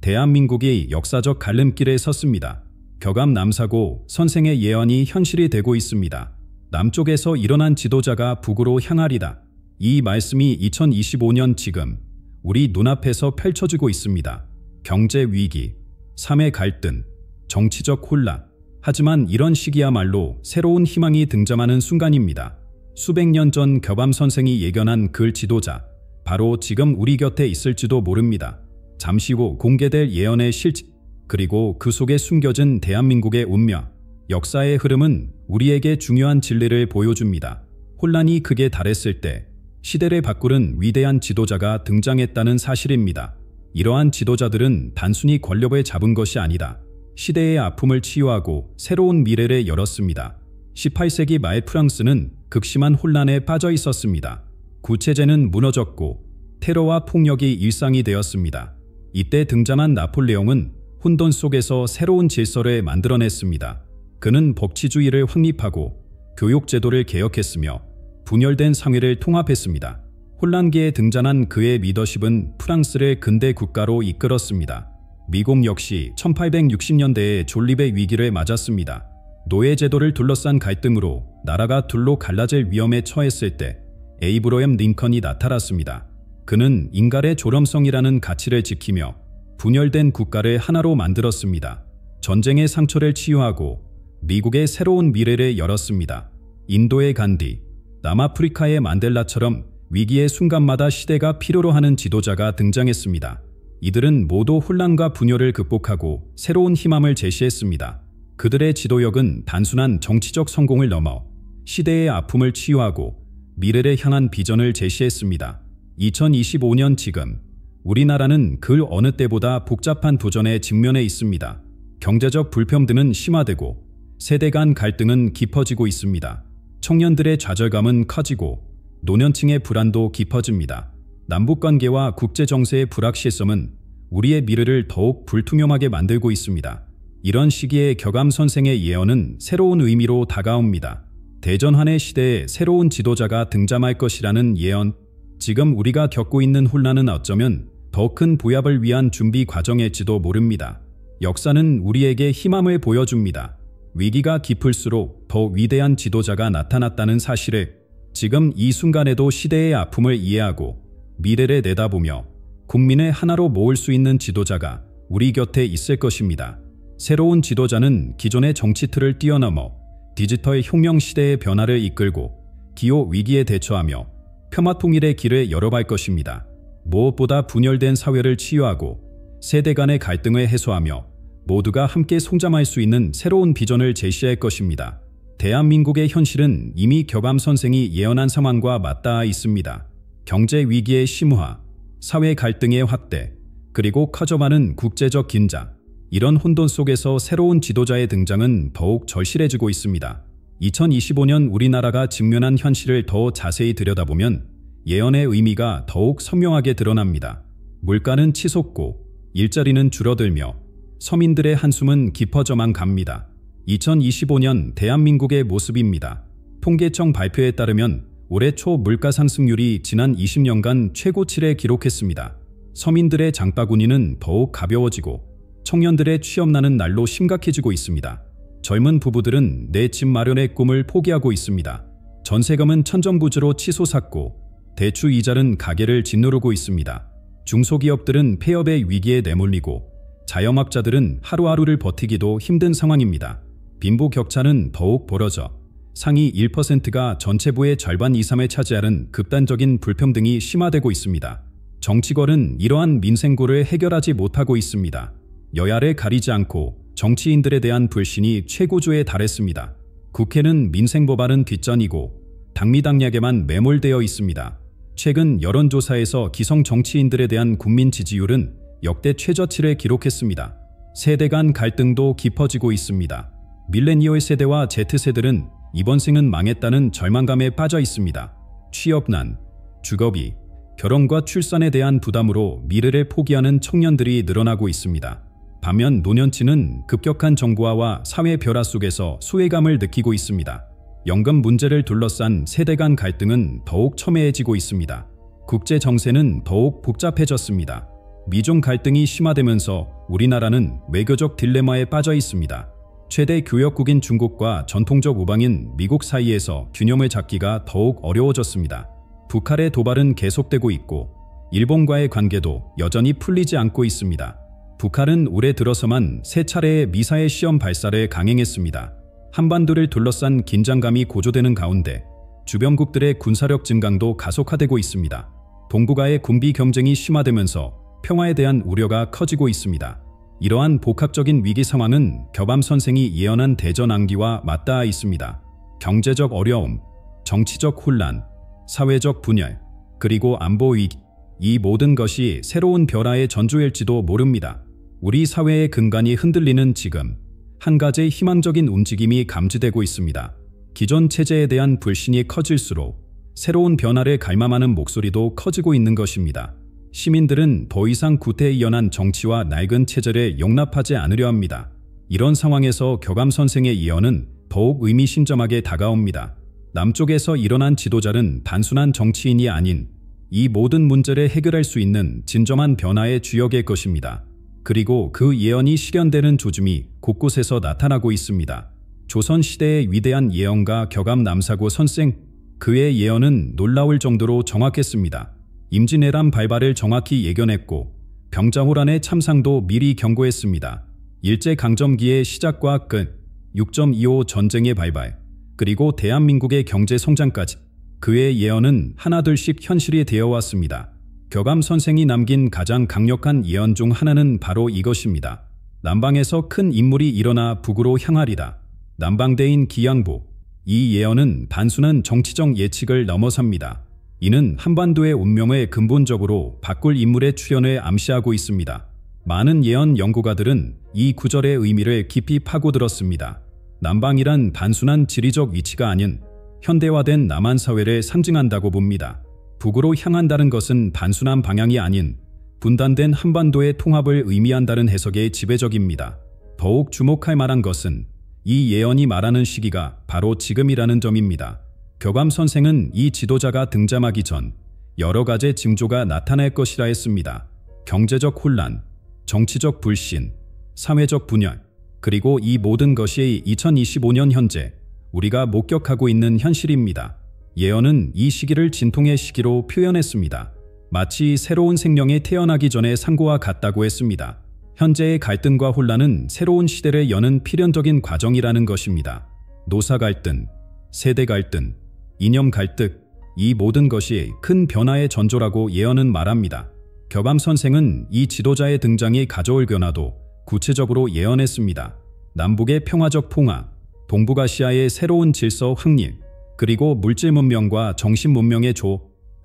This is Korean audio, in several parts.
대한민국이 역사적 갈림길에 섰습니다. 격암 남사고 선생의 예언이 현실이 되고 있습니다. 남쪽에서 일어난 지도자가 북으로 향하리다. 이 말씀이 2025년 지금 우리 눈앞에서 펼쳐지고 있습니다. 경제 위기, 삶의 갈등, 정치적 혼란. 하지만 이런 시기야말로 새로운 희망이 등장하는 순간입니다. 수백 년 전 격암 선생이 예견한 그 지도자, 바로 지금 우리 곁에 있을지도 모릅니다. 잠시 후 공개될 예언의 실체, 그리고 그 속에 숨겨진 대한민국의 운명, 역사의 흐름은 우리에게 중요한 진리를 보여줍니다. 혼란이 극에 달했을 때 시대를 바꾸는 위대한 지도자가 등장했다는 사실입니다. 이러한 지도자들은 단순히 권력을 잡은 것이 아니다. 시대의 아픔을 치유하고 새로운 미래를 열었습니다. 18세기 말 프랑스는 극심한 혼란에 빠져 있었습니다. 구체제는 무너졌고 테러와 폭력이 일상이 되었습니다. 이때 등장한 나폴레옹은 혼돈 속에서 새로운 질서를 만들어냈습니다. 그는 법치주의를 확립하고 교육제도를 개혁했으며 분열된 상회를 통합했습니다. 혼란기에 등장한 그의 리더십은 프랑스를 근대 국가로 이끌었습니다. 미국 역시 1860년대에 존립의 위기를 맞았습니다. 노예제도를 둘러싼 갈등으로 나라가 둘로 갈라질 위험에 처했을 때 에이브러햄 링컨이 나타났습니다. 그는 인간의 존엄성이라는 가치를 지키며 분열된 국가를 하나로 만들었습니다. 전쟁의 상처를 치유하고 미국의 새로운 미래를 열었습니다. 인도의 간디, 남아프리카의 만델라처럼 위기의 순간마다 시대가 필요로 하는 지도자가 등장했습니다. 이들은 모두 혼란과 분열을 극복하고 새로운 희망을 제시했습니다. 그들의 지도력은 단순한 정치적 성공을 넘어 시대의 아픔을 치유하고 미래를 향한 비전을 제시했습니다. 2025년 지금 우리나라는 그 어느 때보다 복잡한 도전에 직면해 있습니다. 경제적 불평등은 심화되고 세대 간 갈등은 깊어지고 있습니다. 청년들의 좌절감은 커지고 노년층의 불안도 깊어집니다. 남북관계와 국제정세의 불확실성은 우리의 미래를 더욱 불투명하게 만들고 있습니다. 이런 시기에 격암 선생의 예언은 새로운 의미로 다가옵니다. 대전환의 시대에 새로운 지도자가 등장할 것이라는 예언. 지금 우리가 겪고 있는 혼란은 어쩌면 더 큰 부합을 위한 준비 과정일지도 모릅니다. 역사는 우리에게 희망을 보여줍니다. 위기가 깊을수록 더 위대한 지도자가 나타났다는 사실을 지금 이 순간에도 시대의 아픔을 이해하고 미래를 내다보며 국민을 하나로 모을 수 있는 지도자가 우리 곁에 있을 것입니다. 새로운 지도자는 기존의 정치 틀을 뛰어넘어 디지털 혁명 시대의 변화를 이끌고 기후 위기에 대처하며 평화통일의 길을 열어갈 것입니다. 무엇보다 분열된 사회를 치유하고 세대 간의 갈등을 해소하며 모두가 함께 성장할 수 있는 새로운 비전을 제시할 것입니다. 대한민국의 현실은 이미 격암 선생이 예언한 상황과 맞닿아 있습니다. 경제 위기의 심화, 사회 갈등의 확대, 그리고 커져가는 국제적 긴장. 이런 혼돈 속에서 새로운 지도자의 등장은 더욱 절실해지고 있습니다. 2025년 우리나라가 직면한 현실을 더 자세히 들여다보면 예언의 의미가 더욱 선명하게 드러납니다. 물가는 치솟고 일자리는 줄어들며 서민들의 한숨은 깊어져만 갑니다. 2025년 대한민국의 모습입니다. 통계청 발표에 따르면 올해 초 물가 상승률이 지난 20년간 최고치를 기록했습니다. 서민들의 장바구니는 더욱 가벼워지고 청년들의 취업난은 날로 심각해지고 있습니다. 젊은 부부들은 내 집 마련의 꿈을 포기하고 있습니다. 전세금은 천정부지로 치솟았고 대출 이자는 가게를 짓누르고 있습니다. 중소기업들은 폐업의 위기에 내몰리고 자영업자들은 하루하루를 버티기도 힘든 상황입니다. 빈부격차는 더욱 벌어져 상위 1%가 전체부의 절반 이상을 차지하는 극단적인 불평등이 심화되고 있습니다. 정치권은 이러한 민생고를 해결하지 못하고 있습니다. 여야를 가리지 않고 정치인들에 대한 불신이 최고조에 달했습니다. 국회는 민생 법안은 뒷전이고 당리당략에만 매몰되어 있습니다. 최근 여론조사에서 기성 정치인들에 대한 국민 지지율은 역대 최저치를 기록했습니다. 세대 간 갈등도 깊어지고 있습니다. 밀레니얼 세대와 Z세대는 이번 생은 망했다는 절망감에 빠져 있습니다. 취업난, 주거비, 결혼과 출산에 대한 부담으로 미래를 포기하는 청년들이 늘어나고 있습니다. 반면 노년층은 급격한 정부화와 사회 벼락 속에서 소외감을 느끼고 있습니다. 연금 문제를 둘러싼 세대 간 갈등은 더욱 첨예해지고 있습니다. 국제 정세는 더욱 복잡해졌습니다. 미중 갈등이 심화되면서 우리나라는 외교적 딜레마에 빠져 있습니다. 최대 교역국인 중국과 전통적 우방인 미국 사이에서 균형을 잡기가 더욱 어려워졌습니다. 북한의 도발은 계속되고 있고 일본과의 관계도 여전히 풀리지 않고 있습니다. 북한은 올해 들어서만 3차례의 미사일 시험 발사를 강행했습니다. 한반도를 둘러싼 긴장감이 고조되는 가운데 주변국들의 군사력 증강도 가속화되고 있습니다. 동북아의 군비 경쟁이 심화되면서 평화에 대한 우려가 커지고 있습니다. 이러한 복합적인 위기 상황은 겹암 선생이 예언한 대전 암기와 맞닿아 있습니다. 경제적 어려움, 정치적 혼란, 사회적 분열, 그리고 안보 위기, 이 모든 것이 새로운 변화의 전조일지도 모릅니다. 우리 사회의 근간이 흔들리는 지금 한 가지 희망적인 움직임이 감지되고 있습니다. 기존 체제에 대한 불신이 커질수록 새로운 변화를 갈망하는 목소리도 커지고 있는 것입니다. 시민들은 더 이상 구태에 연한 정치와 낡은 체제를 용납하지 않으려 합니다. 이런 상황에서 격암 선생의 예언은 더욱 의미심장하게 다가옵니다. 남쪽에서 일어난 지도자는 단순한 정치인이 아닌 이 모든 문제를 해결할 수 있는 진정한 변화의 주역일 것입니다. 그리고 그 예언이 실현되는 조짐이 곳곳에서 나타나고 있습니다. 조선시대의 위대한 예언가 격암 남사고 선생, 그의 예언은 놀라울 정도로 정확했습니다. 임진왜란 발발을 정확히 예견했고 병자호란의 참상도 미리 경고했습니다. 일제강점기의 시작과 끝, 6.25 전쟁의 발발, 그리고 대한민국의 경제 성장까지 그의 예언은 하나둘씩 현실이 되어왔습니다. 격암 선생이 남긴 가장 강력한 예언 중 하나는 바로 이것입니다. 남방에서 큰 인물이 일어나 북으로 향하리다. 남방대인 기양보. 이 예언은 단순한 정치적 예측을 넘어섭니다. 이는 한반도의 운명을 근본적으로 바꿀 인물의 출현을 암시하고 있습니다. 많은 예언 연구가들은 이 구절의 의미를 깊이 파고들었습니다. 남방이란 단순한 지리적 위치가 아닌 현대화된 남한 사회를 상징한다고 봅니다. 북으로 향한다는 것은 단순한 방향이 아닌 분단된 한반도의 통합을 의미한다는 해석에 지배적입니다. 더욱 주목할 만한 것은 이 예언이 말하는 시기가 바로 지금이라는 점입니다. 격암 선생은 이 지도자가 등장하기 전 여러 가지 징조가 나타날 것이라 했습니다. 경제적 혼란, 정치적 불신, 사회적 분열, 그리고 이 모든 것이 2025년 현재 우리가 목격하고 있는 현실입니다. 예언은 이 시기를 진통의 시기로 표현했습니다. 마치 새로운 생명이 태어나기 전의 상고와 같다고 했습니다. 현재의 갈등과 혼란은 새로운 시대를 여는 필연적인 과정이라는 것입니다. 노사 갈등, 세대 갈등, 이념 갈등, 이 모든 것이 큰 변화의 전조라고 예언은 말합니다. 격암 선생은 이 지도자의 등장이 가져올 변화도 구체적으로 예언했습니다. 남북의 평화적 통화, 동북아시아의 새로운 질서 확립, 그리고 물질 문명과 정신 문명의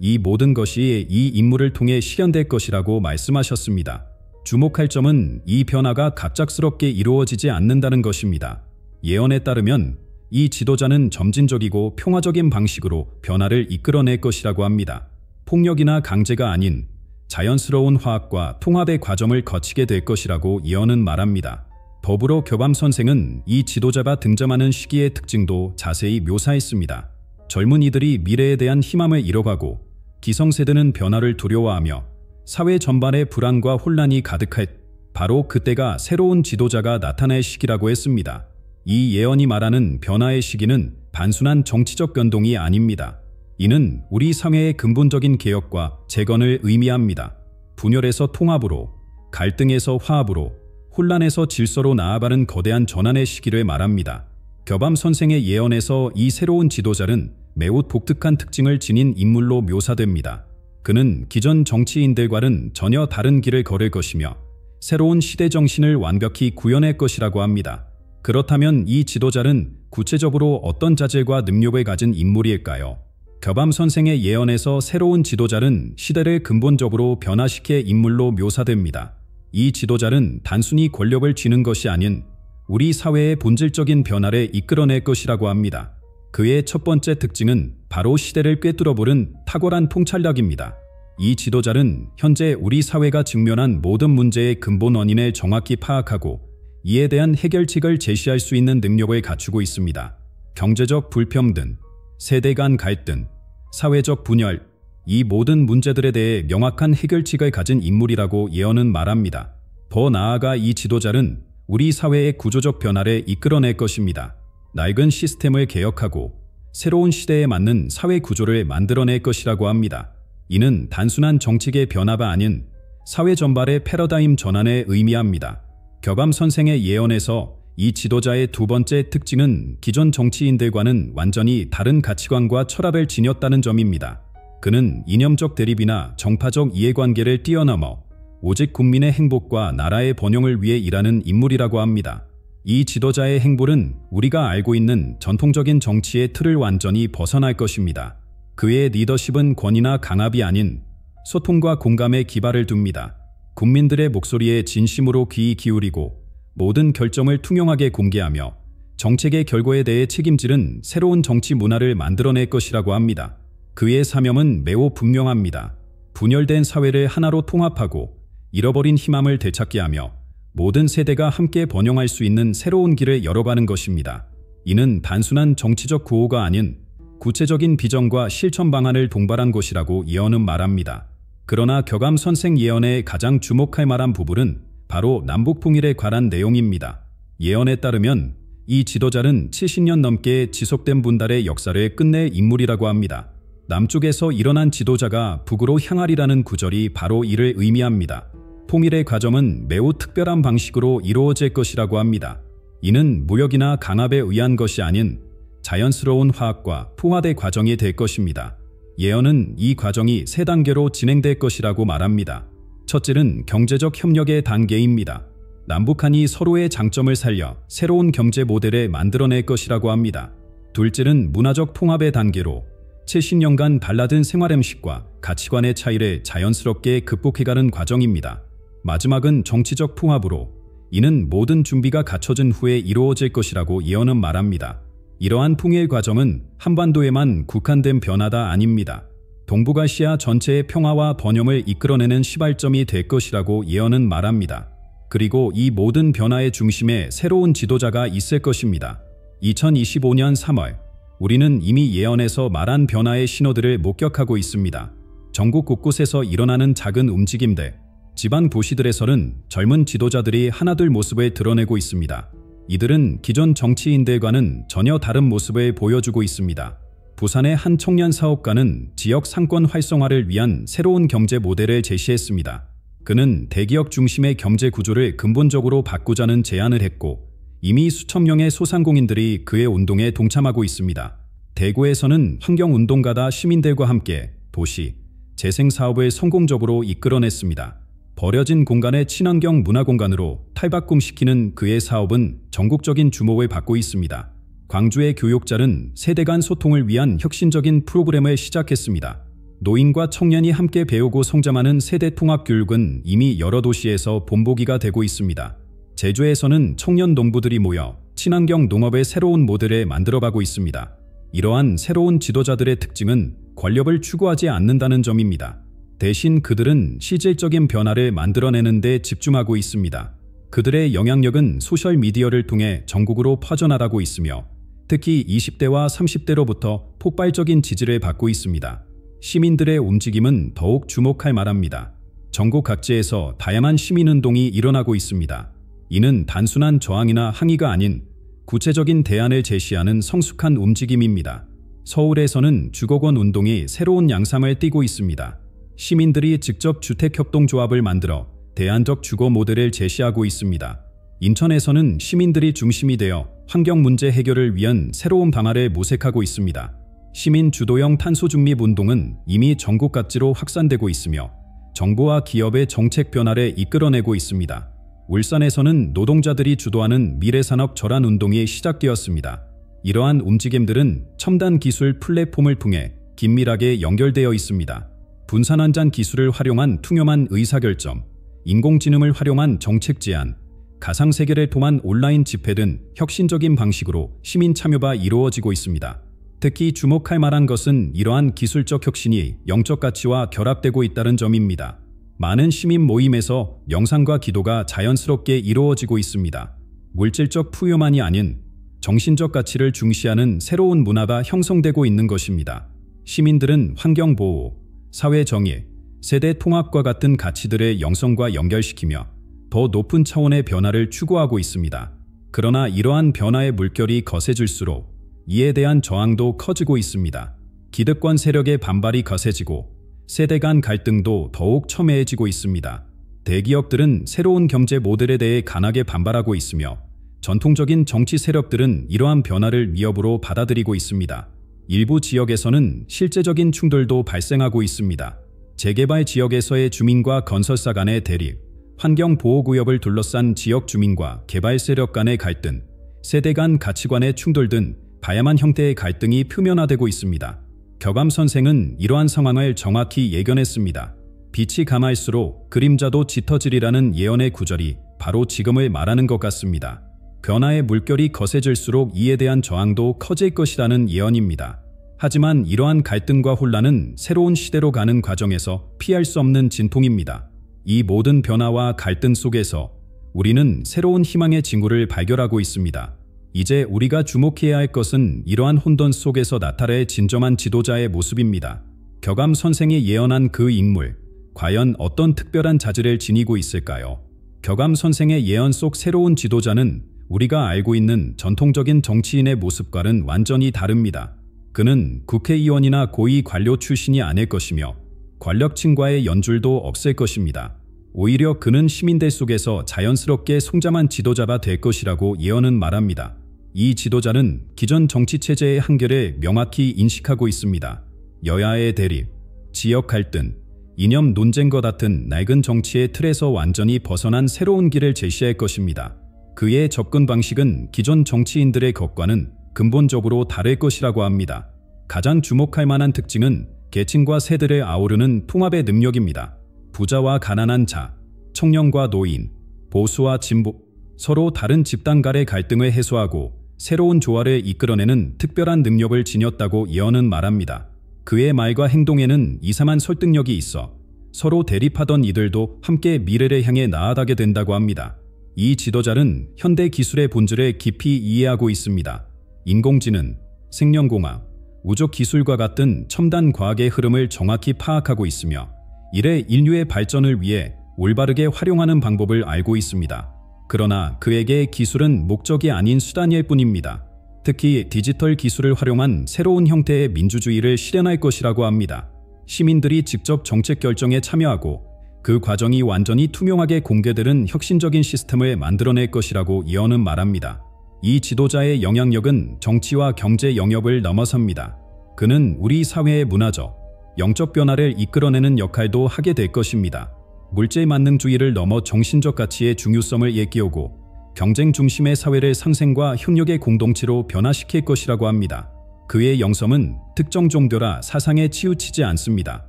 이 모든 것이 이 인물을 통해 실현될 것이라고 말씀하셨습니다. 주목할 점은 이 변화가 갑작스럽게 이루어지지 않는다는 것입니다. 예언에 따르면 이 지도자는 점진적이고 평화적인 방식으로 변화를 이끌어낼 것이라고 합니다. 폭력이나 강제가 아닌 자연스러운 화합과 통합의 과정을 거치게 될 것이라고 예언은 말합니다. 더불어 격암 선생은 이 지도자가 등장하는 시기의 특징도 자세히 묘사했습니다. 젊은이들이 미래에 대한 희망을 잃어가고 기성세대는 변화를 두려워하며 사회 전반에 불안과 혼란이 가득할 바로 그때가 새로운 지도자가 나타날 시기라고 했습니다. 이 예언이 말하는 변화의 시기는 단순한 정치적 변동이 아닙니다. 이는 우리 사회의 근본적인 개혁과 재건을 의미합니다. 분열에서 통합으로, 갈등에서 화합으로, 혼란에서 질서로 나아가는 거대한 전환의 시기를 말합니다. 격암 선생의 예언에서 이 새로운 지도자는 매우 독특한 특징을 지닌 인물로 묘사됩니다. 그는 기존 정치인들과는 전혀 다른 길을 걸을 것이며 새로운 시대 정신을 완벽히 구현할 것이라고 합니다. 그렇다면 이 지도자는 구체적으로 어떤 자질과 능력을 가진 인물일까요? 격암 선생의 예언에서 새로운 지도자는 시대를 근본적으로 변화시킬 인물로 묘사됩니다. 이 지도자는 단순히 권력을 쥐는 것이 아닌 우리 사회의 본질적인 변화를 이끌어낼 것이라고 합니다. 그의 첫 번째 특징은 바로 시대를 꿰뚫어보는 탁월한 통찰력입니다. 이 지도자는 현재 우리 사회가 직면한 모든 문제의 근본 원인을 정확히 파악하고 이에 대한 해결책을 제시할 수 있는 능력을 갖추고 있습니다. 경제적 불평등, 세대 간 갈등, 사회적 분열, 이 모든 문제들에 대해 명확한 해결책을 가진 인물이라고 예언은 말합니다. 더 나아가 이 지도자는 우리 사회의 구조적 변화를 이끌어낼 것입니다. 낡은 시스템을 개혁하고 새로운 시대에 맞는 사회 구조를 만들어낼 것이라고 합니다. 이는 단순한 정책의 변화가 아닌 사회 전반의 패러다임 전환을 의미합니다. 격암 선생의 예언에서 이 지도자의 두 번째 특징은 기존 정치인들과는 완전히 다른 가치관과 철학을 지녔다는 점입니다. 그는 이념적 대립이나 정파적 이해관계를 뛰어넘어 오직 국민의 행복과 나라의 번영을 위해 일하는 인물이라고 합니다. 이 지도자의 행보는 우리가 알고 있는 전통적인 정치의 틀을 완전히 벗어날 것입니다. 그의 리더십은 권위나 강압이 아닌 소통과 공감의 기반을 둡니다. 국민들의 목소리에 진심으로 귀 기울이고 모든 결정을 투명하게 공개하며 정책의 결과에 대해 책임지는 새로운 정치 문화를 만들어낼 것이라고 합니다. 그의 사명은 매우 분명합니다. 분열된 사회를 하나로 통합하고 잃어버린 희망을 되찾게 하며 모든 세대가 함께 번영할 수 있는 새로운 길을 열어가는 것입니다. 이는 단순한 정치적 구호가 아닌 구체적인 비전과 실천 방안을 동반한 것이라고 예언은 말합니다. 그러나 격암 선생 예언의 가장 주목할 만한 부분은 바로 남북 통일에 관한 내용입니다. 예언에 따르면 이 지도자는 70년 넘게 지속된 분달의 역사를 끝낼 인물이라고 합니다. 남쪽에서 일어난 지도자가 북으로 향하리라는 구절이 바로 이를 의미합니다. 통일의 과정은 매우 특별한 방식으로 이루어질 것이라고 합니다. 이는 무력이나 강압에 의한 것이 아닌 자연스러운 화합과 포화의 과정이 될 것입니다. 예언은 이 과정이 세 단계로 진행될 것이라고 말합니다. 첫째는 경제적 협력의 단계입니다. 남북한이 서로의 장점을 살려 새로운 경제 모델을 만들어낼 것이라고 합니다. 둘째는 문화적 통합의 단계로 70년간 발라든 생활 음식과 가치관의 차이를 자연스럽게 극복해가는 과정입니다. 마지막은 정치적 통합으로 이는 모든 준비가 갖춰진 후에 이루어질 것이라고 예언은 말합니다. 이러한 통일 과정은 한반도에만 국한된 변화가 아닙니다. 동북아시아 전체의 평화와 번영을 이끌어내는 시발점이 될 것이라고 예언은 말합니다. 그리고 이 모든 변화의 중심에 새로운 지도자가 있을 것입니다. 2025년 3월 우리는 이미 예언에서 말한 변화의 신호들을 목격하고 있습니다. 전국 곳곳에서 일어나는 작은 움직임들, 지방 도시들에서는 젊은 지도자들이 하나둘 모습을 드러내고 있습니다. 이들은 기존 정치인들과는 전혀 다른 모습을 보여주고 있습니다. 부산의 한 청년 사업가는 지역 상권 활성화를 위한 새로운 경제 모델을 제시했습니다. 그는 대기업 중심의 경제 구조를 근본적으로 바꾸자는 제안을 했고 이미 수천 명의 소상공인들이 그의 운동에 동참하고 있습니다. 대구에서는 환경운동가다 시민들과 함께 도시, 재생사업을 성공적으로 이끌어냈습니다. 버려진 공간을 친환경 문화공간으로 탈바꿈시키는 그의 사업은 전국적인 주목을 받고 있습니다. 광주의 교육자는 세대 간 소통을 위한 혁신적인 프로그램을 시작했습니다. 노인과 청년이 함께 배우고 성장하는 세대 통합 교육은 이미 여러 도시에서 본보기가 되고 있습니다. 제주에서는 청년 농부들이 모여 친환경 농업의 새로운 모델을 만들어가고 있습니다. 이러한 새로운 지도자들의 특징은 권력을 추구하지 않는다는 점입니다. 대신 그들은 실질적인 변화를 만들어내는 데 집중하고 있습니다. 그들의 영향력은 소셜미디어를 통해 전국으로 퍼져나가고 있으며 특히 20대와 30대로부터 폭발적인 지지를 받고 있습니다. 시민들의 움직임은 더욱 주목할 만합니다. 전국 각지에서 다양한 시민운동이 일어나고 있습니다. 이는 단순한 저항이나 항의가 아닌 구체적인 대안을 제시하는 성숙한 움직임입니다. 서울에서는 주거권 운동이 새로운 양상을 띠고 있습니다. 시민들이 직접 주택협동조합을 만들어 대안적 주거 모델을 제시하고 있습니다. 인천에서는 시민들이 중심이 되어 환경 문제 해결을 위한 새로운 방안을 모색하고 있습니다. 시민 주도형 탄소 중립 운동은 이미 전국 각지로 확산되고 있으며 정부와 기업의 정책 변화를 이끌어내고 있습니다. 울산에서는 노동자들이 주도하는 미래산업 절안 운동이 시작되었습니다. 이러한 움직임들은 첨단 기술 플랫폼을 통해 긴밀하게 연결되어 있습니다. 분산환잔 기술을 활용한 투명한 의사결정, 인공지능을 활용한 정책 제안, 가상세계를 통한 온라인 집회 등 혁신적인 방식으로 시민 참여가 이루어지고 있습니다. 특히 주목할 만한 것은 이러한 기술적 혁신이 영적 가치와 결합되고 있다는 점입니다. 많은 시민 모임에서 명상과 기도가 자연스럽게 이루어지고 있습니다. 물질적富유만이 아닌 정신적 가치를 중시하는 새로운 문화가 형성되고 있는 것입니다. 시민들은 환경보호, 사회 정의, 세대 통합과 같은 가치들의 영성과 연결시키며 더 높은 차원의 변화를 추구하고 있습니다. 그러나 이러한 변화의 물결이 거세질수록 이에 대한 저항도 커지고 있습니다. 기득권 세력의 반발이 거세지고 세대 간 갈등도 더욱 첨예해지고 있습니다. 대기업들은 새로운 경제 모델에 대해 강하게 반발하고 있으며 전통적인 정치 세력들은 이러한 변화를 위협으로 받아들이고 있습니다. 일부 지역에서는 실제적인 충돌도 발생하고 있습니다. 재개발 지역에서의 주민과 건설사 간의 대립, 환경보호구역을 둘러싼 지역 주민과 개발 세력 간의 갈등, 세대 간 가치관의 충돌 등 다양한 형태의 갈등이 표면화되고 있습니다. 격암 선생은 이러한 상황을 정확히 예견했습니다. 빛이 감할수록 그림자도 짙어지리라는 예언의 구절이 바로 지금을 말하는 것 같습니다. 변화의 물결이 거세질수록 이에 대한 저항도 커질 것이라는 예언입니다. 하지만 이러한 갈등과 혼란은 새로운 시대로 가는 과정에서 피할 수 없는 진통입니다. 이 모든 변화와 갈등 속에서 우리는 새로운 희망의 징후를 발견하고 있습니다. 이제 우리가 주목해야 할 것은 이러한 혼돈 속에서 나타날 진정한 지도자의 모습입니다. 격암 선생이 예언한 그 인물, 과연 어떤 특별한 자질을 지니고 있을까요? 격암 선생의 예언 속 새로운 지도자는 우리가 알고 있는 전통적인 정치인의 모습과는 완전히 다릅니다. 그는 국회의원이나 고위 관료 출신이 아닐 것이며 권력층과의 연줄도 없을 것입니다. 오히려 그는 시민들 속에서 자연스럽게 성장한 지도자가 될 것이라고 예언은 말합니다. 이 지도자는 기존 정치체제의 한계를 명확히 인식하고 있습니다. 여야의 대립, 지역 갈등, 이념 논쟁과 같은 낡은 정치의 틀에서 완전히 벗어난 새로운 길을 제시할 것입니다. 그의 접근 방식은 기존 정치인들의 것과는 근본적으로 다를 것이라고 합니다. 가장 주목할 만한 특징은 계층과 세대를 아우르는 통합의 능력입니다. 부자와 가난한 자, 청년과 노인, 보수와 진보, 서로 다른 집단 간의 갈등을 해소하고 새로운 조화를 이끌어내는 특별한 능력을 지녔다고 예언은 말합니다. 그의 말과 행동에는 이상한 설득력이 있어 서로 대립하던 이들도 함께 미래를 향해 나아가게 된다고 합니다. 이 지도자는 현대 기술의 본질을 깊이 이해하고 있습니다. 인공지능, 생명공학, 우주 기술과 같은 첨단 과학의 흐름을 정확히 파악하고 있으며 이를 인류의 발전을 위해 올바르게 활용하는 방법을 알고 있습니다. 그러나 그에게 기술은 목적이 아닌 수단일 뿐입니다. 특히 디지털 기술을 활용한 새로운 형태의 민주주의를 실현할 것이라고 합니다. 시민들이 직접 정책 결정에 참여하고 그 과정이 완전히 투명하게 공개되는 혁신적인 시스템을 만들어낼 것이라고 예언은 말합니다. 이 지도자의 영향력은 정치와 경제 영역을 넘어섭니다. 그는 우리 사회의 문화적, 영적 변화를 이끌어내는 역할도 하게 될 것입니다. 물질 만능주의를 넘어 정신적 가치의 중요성을 일깨우고 경쟁 중심의 사회를 상생과 협력의 공동체로 변화시킬 것이라고 합니다. 그의 영성은 특정 종교나 사상에 치우치지 않습니다.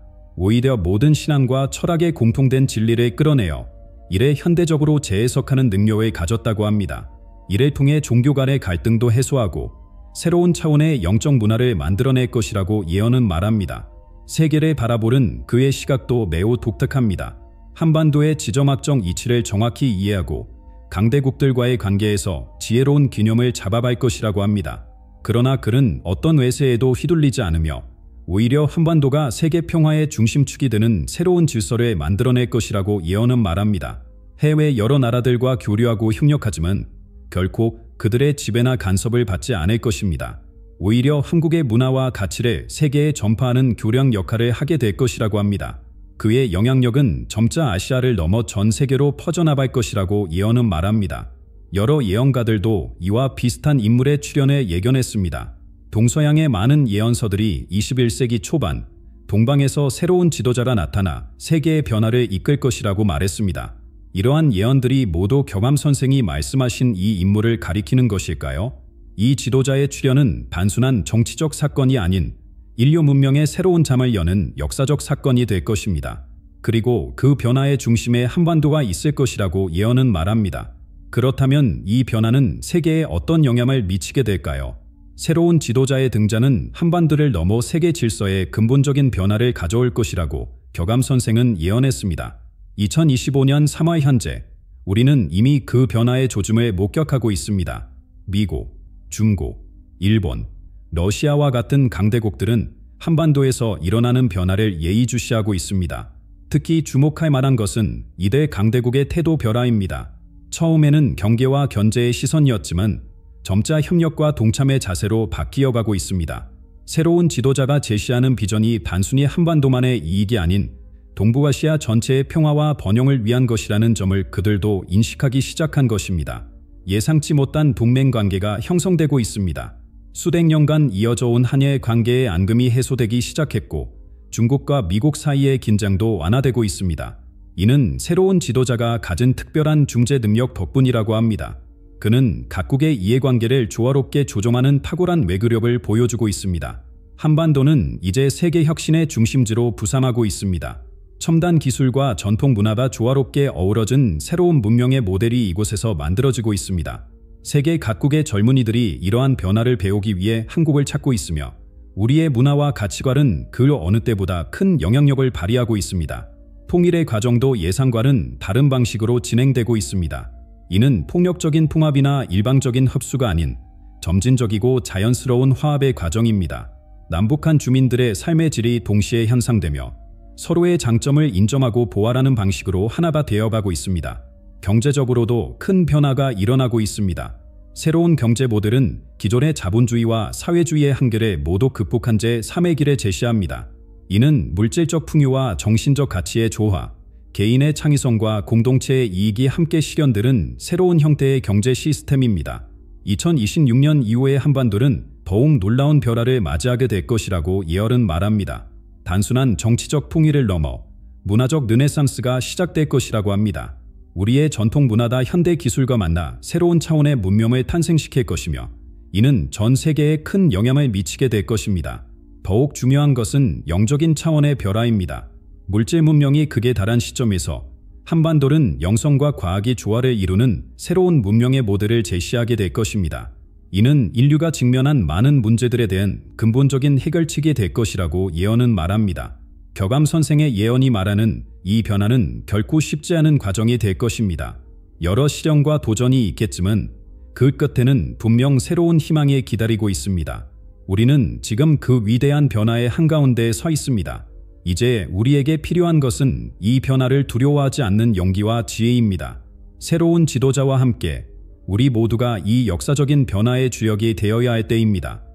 오히려 모든 신앙과 철학의 공통된 진리를 끌어내어 이를 현대적으로 재해석하는 능력을 가졌다고 합니다. 이를 통해 종교 간의 갈등도 해소하고 새로운 차원의 영적 문화를 만들어낼 것이라고 예언은 말합니다. 세계를 바라보는 그의 시각도 매우 독특합니다. 한반도의 지정학적 이치를 정확히 이해하고 강대국들과의 관계에서 지혜로운 균형을 잡아갈 것이라고 합니다. 그러나 그는 어떤 외세에도 휘둘리지 않으며 오히려 한반도가 세계 평화의 중심축이 되는 새로운 질서를 만들어낼 것이라고 예언은 말합니다. 해외 여러 나라들과 교류하고 협력하지만 결코 그들의 지배나 간섭을 받지 않을 것입니다. 오히려 한국의 문화와 가치를 세계에 전파하는 교량 역할을 하게 될 것이라고 합니다. 그의 영향력은 점차 아시아를 넘어 전 세계로 퍼져나갈 것이라고 예언은 말합니다. 여러 예언가들도 이와 비슷한 인물의 출현을 예견했습니다. 동서양의 많은 예언서들이 21세기 초반 동방에서 새로운 지도자가 나타나 세계의 변화를 이끌 것이라고 말했습니다. 이러한 예언들이 모두 격암 선생이 말씀하신 이 인물을 가리키는 것일까요? 이 지도자의 출현은 단순한 정치적 사건이 아닌 인류 문명의 새로운 장을 여는 역사적 사건이 될 것입니다. 그리고 그 변화의 중심에 한반도가 있을 것이라고 예언은 말합니다. 그렇다면 이 변화는 세계에 어떤 영향을 미치게 될까요? 새로운 지도자의 등장은 한반도를 넘어 세계 질서에 근본적인 변화를 가져올 것이라고 격암 선생은 예언했습니다. 2025년 3월 현재 우리는 이미 그 변화의 조짐을 목격하고 있습니다. 미국, 중국, 일본, 러시아와 같은 강대국들은 한반도에서 일어나는 변화를 예의주시하고 있습니다. 특히 주목할 만한 것은 이대 강대국의 태도 변화입니다. 처음에는 경계와 견제의 시선이었지만 점차 협력과 동참의 자세로 바뀌어가고 있습니다. 새로운 지도자가 제시하는 비전이 단순히 한반도만의 이익이 아닌 동북아시아 전체의 평화와 번영을 위한 것이라는 점을 그들도 인식하기 시작한 것입니다. 예상치 못한 동맹관계가 형성되고 있습니다. 수백 년간 이어져 온 한일 관계의 앙금이 해소되기 시작했고 중국과 미국 사이의 긴장도 완화되고 있습니다. 이는 새로운 지도자가 가진 특별한 중재 능력 덕분이라고 합니다. 그는 각국의 이해관계를 조화롭게 조정하는 탁월한 외교력을 보여주고 있습니다. 한반도는 이제 세계 혁신의 중심지로 부상하고 있습니다. 첨단 기술과 전통 문화가 조화롭게 어우러진 새로운 문명의 모델이 이곳에서 만들어지고 있습니다. 세계 각국의 젊은이들이 이러한 변화를 배우기 위해 한국을 찾고 있으며 우리의 문화와 가치관은 그 어느 때보다 큰 영향력을 발휘하고 있습니다. 통일의 과정도 예상과는 다른 방식으로 진행되고 있습니다. 이는 폭력적인 통합이나 일방적인 흡수가 아닌 점진적이고 자연스러운 화합의 과정입니다. 남북한 주민들의 삶의 질이 동시에 향상되며 서로의 장점을 인정하고 보완하는 방식으로 하나가 되어가고 있습니다. 경제적으로도 큰 변화가 일어나고 있습니다. 새로운 경제 모델은 기존의 자본주의와 사회주의의 한계를 모두 극복한 제3의 길을 제시합니다. 이는 물질적 풍요와 정신적 가치의 조화, 개인의 창의성과 공동체의 이익이 함께 실현되는 새로운 형태의 경제 시스템입니다. 2026년 이후의 한반도는 더욱 놀라운 변화를 맞이하게 될 것이라고 예언은 말합니다. 단순한 정치적 통일을 넘어 문화적 르네상스가 시작될 것이라고 합니다. 우리의 전통 문화가 현대 기술과 만나 새로운 차원의 문명을 탄생시킬 것이며 이는 전 세계에 큰 영향을 미치게 될 것입니다. 더욱 중요한 것은 영적인 차원의 변화입니다. 물질 문명이 극에 달한 시점에서 한반도는 영성과 과학이 조화를 이루는 새로운 문명의 모델을 제시하게 될 것입니다. 이는 인류가 직면한 많은 문제들에 대한 근본적인 해결책이 될 것이라고 예언은 말합니다. 격암 선생의 예언이 말하는 이 변화는 결코 쉽지 않은 과정이 될 것입니다. 여러 시련과 도전이 있겠지만 그 끝에는 분명 새로운 희망이 기다리고 있습니다. 우리는 지금 그 위대한 변화의 한가운데에 서 있습니다. 이제 우리에게 필요한 것은 이 변화를 두려워하지 않는 용기와 지혜입니다. 새로운 지도자와 함께 우리 모두가 이 역사적인 변화의 주역이 되어야 할 때입니다.